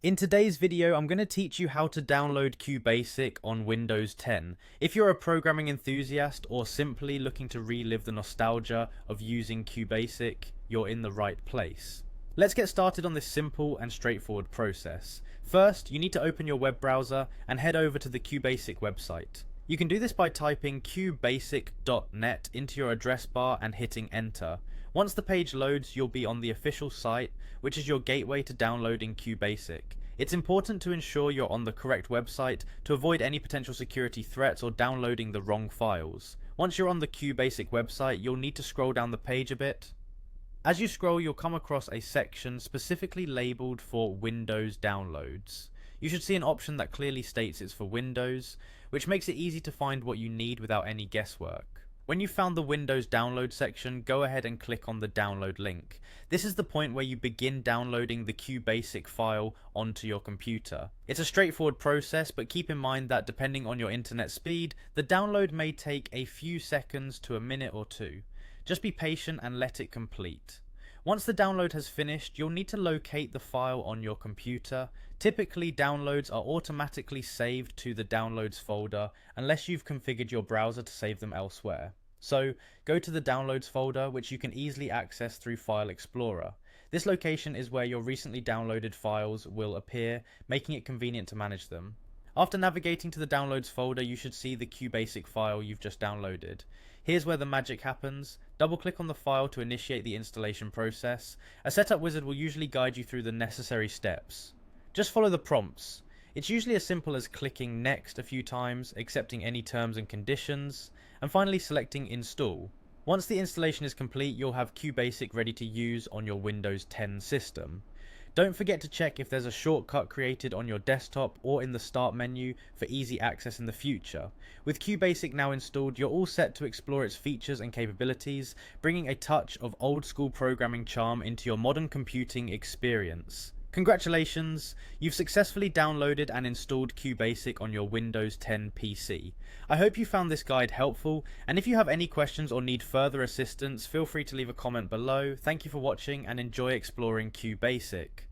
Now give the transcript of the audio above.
In today's video, I'm going to teach you how to download Qbasic on Windows 10. If you're a programming enthusiast or simply looking to relive the nostalgia of using Qbasic, you're in the right place. Let's get started on this simple and straightforward process. First, you need to open your web browser and head over to the Qbasic website. You can do this by typing qbasic.net into your address bar and hitting enter. Once the page loads, you'll be on the official site, which is your gateway to downloading Qbasic. It's important to ensure you're on the correct website to avoid any potential security threats or downloading the wrong files. Once you're on the Qbasic website, you'll need to scroll down the page a bit. As you scroll, you'll come across a section specifically labeled for Windows downloads. You should see an option that clearly states it's for Windows, which makes it easy to find what you need without any guesswork. When you've found the Windows download section, go ahead and click on the download link. This is the point where you begin downloading the Qbasic file onto your computer. It's a straightforward process, but keep in mind that depending on your internet speed, the download may take a few seconds to a minute or two. Just be patient and let it complete. Once the download has finished, you'll need to locate the file on your computer. Typically, downloads are automatically saved to the downloads folder unless you've configured your browser to save them elsewhere. So, go to the downloads folder, which you can easily access through File Explorer. This location is where your recently downloaded files will appear, making it convenient to manage them. After navigating to the downloads folder, you should see the Qbasic file you've just downloaded. Here's where the magic happens. Double click on the file to initiate the installation process. A setup wizard will usually guide you through the necessary steps. Just follow the prompts. It's usually as simple as clicking next a few times, accepting any terms and conditions, and finally selecting install. Once the installation is complete, you'll have Qbasic ready to use on your Windows 10 system. Don't forget to check if there's a shortcut created on your desktop or in the start menu for easy access in the future. With Qbasic now installed, you're all set to explore its features and capabilities, bringing a touch of old school programming charm into your modern computing experience. Congratulations, you've successfully downloaded and installed Qbasic on your Windows 10 PC. I hope you found this guide helpful, and if you have any questions or need further assistance, feel free to leave a comment below. Thank you for watching and enjoy exploring Qbasic.